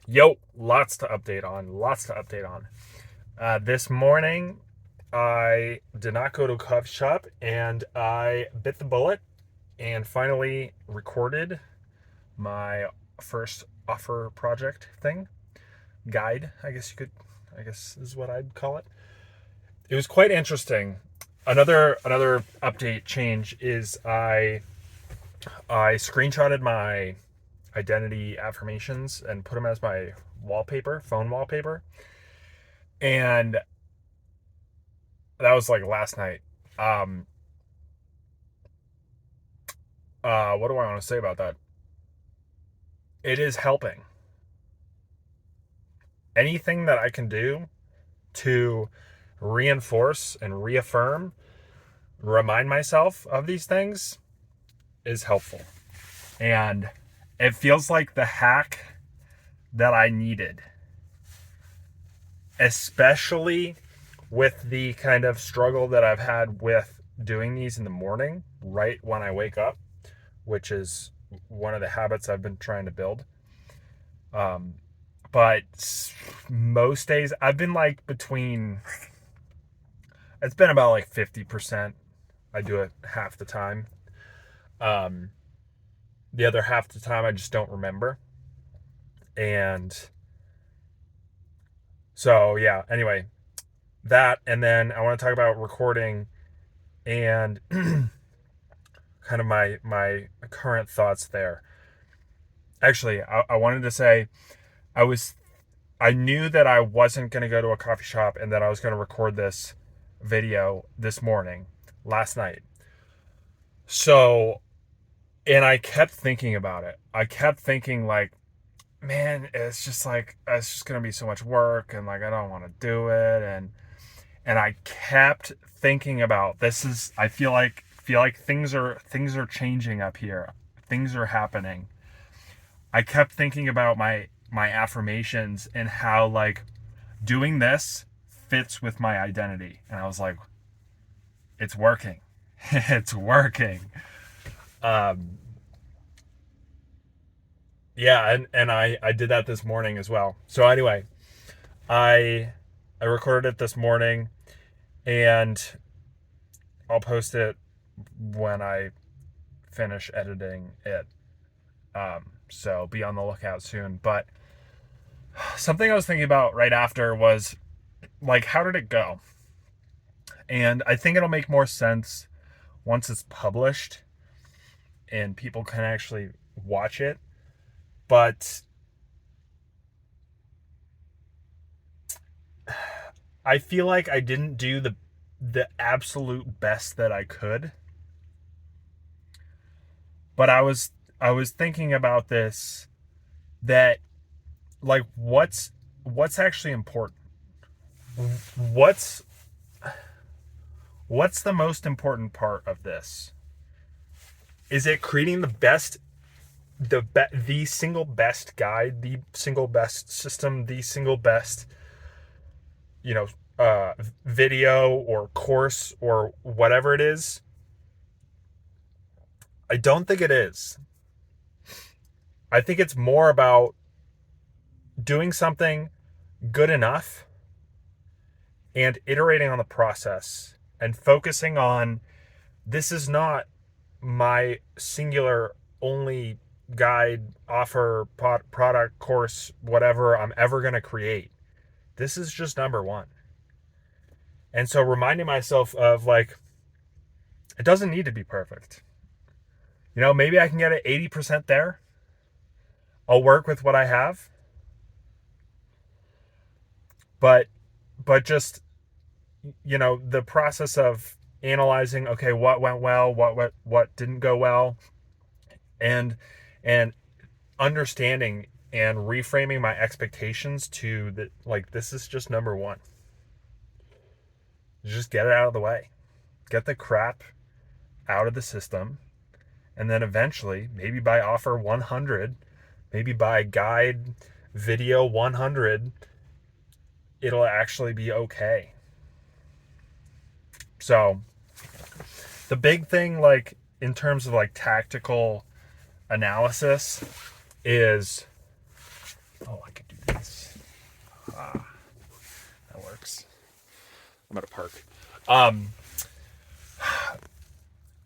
Yo, lots to update on. This morning, I did not go to a coffee shop and I bit the bullet and finally recorded my first offer project thing. Guide, I guess is what I'd call it. It was quite interesting. Another update change is I screenshotted my identity affirmations and put them as my phone wallpaper. And that was like last night. Um, what do I want to say about that? It is helping. Anything that I can do to reinforce and reaffirm, remind myself of these things is helpful. And it feels like the hack that I needed, especially with the kind of struggle that I've had with doing these in the morning, right when I wake up, which is one of the habits I've been trying to build. Um, but most days I've been like it's been about like 50%. I do it half the time. Um, the other half the time I just don't remember. And so, yeah, anyway, that. And then I want to talk about recording and kind of my current thoughts there. Actually, I wanted to say I was I knew that I wasn't going to go to a coffee shop and that I was going to record this video this morning, last night. So, and I kept thinking about it. I kept thinking like, man, it's just going to be so much work and like I don't want to do it and I kept thinking about I feel like things are changing up here. Things are happening. I kept thinking about my affirmations and how like doing this fits with my identity. And I was like, it's working. It's working. Um, yeah, and I did that this morning as well. So anyway, I I recorded it this morning and I'll post it when I finish editing it. So be on the lookout soon. But something I was thinking about right after was like, how did it go? And I think it'll make more sense once it's published and people can actually watch it. But I feel like I didn't do the absolute best that I could. But I was thinking about this that like what's actually important? What's what's the most important part of this? Is it creating the single best guide, the single best system, the single best, you know, video or course or whatever it is? I don't think it is. I think it's more about doing something good enough and iterating on the process and focusing on this is not my singular only guide, offer, product, course, whatever I'm ever going to create. This is just number one. And so reminding myself of like, it doesn't need to be perfect. You know, maybe I can get it 80% there. I'll work with what I have. But just, you know, the process of analyzing, okay, what went well, what didn't go well, and and understanding and reframing my expectations to that, like, this is just number one. Just get it out of the way. Get the crap out of the system. And then eventually, maybe by offer 100, maybe by guide video 100, it'll actually be okay. So, the big thing, like, in terms of like tactical analysis, is Oh, I could do this. Ah, that works. I'm at a park. Um,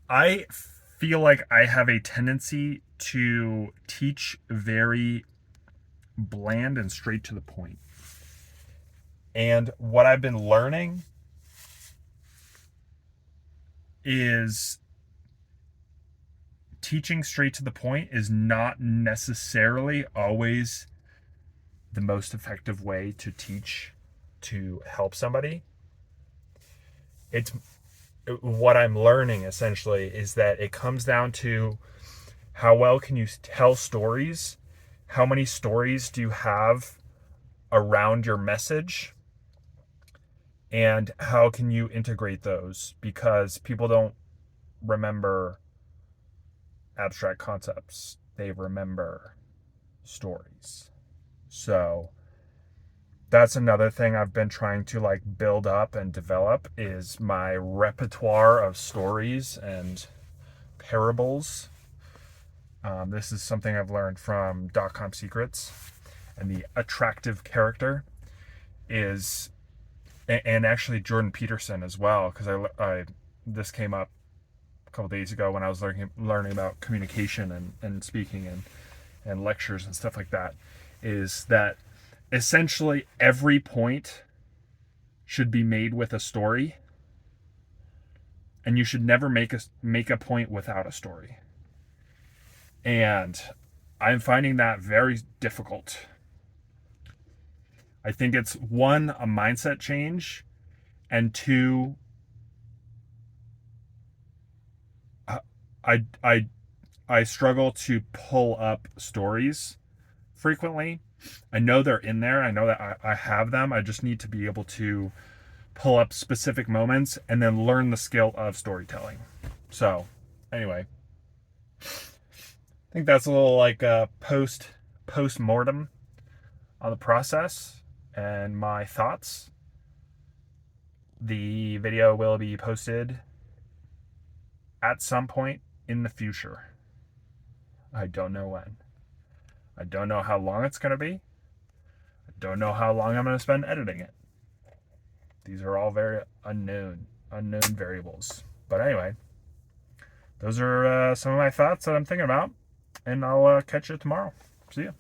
I feel like I have a tendency to teach very bland and straight to the point. And what I've been learning is teaching straight to the point is not necessarily always the most effective way to teach to help somebody. It's what I'm learning essentially is that it comes down to how well can you tell stories? How many stories do you have around your message? And how can you integrate those? Because people don't remember abstract concepts, they remember stories. So that's another thing I've been trying to like build up and develop is my repertoire of stories and parables. This is something I've learned from .com Secrets, and the attractive character is, and actually Jordan Peterson as well, because I this came up a couple days ago when I was learning about communication and speaking and lectures and stuff like that, is that essentially every point should be made with a story, and you should never make a point without a story. And I'm finding that very difficult. I think it's one, a mindset change, and two, I struggle to pull up stories frequently. I know they're in there. I know that I have them. I just need to be able to pull up specific moments and then learn the skill of storytelling. So, anyway, I think that's a little like a post mortem on the process and my thoughts. The video will be posted at some point in the future. I don't know when. I don't know how long it's going to be. I don't know how long I'm going to spend editing it. These are all very unknown variables. But anyway, those are some of my thoughts that I'm thinking about, and I'll catch you tomorrow. See ya.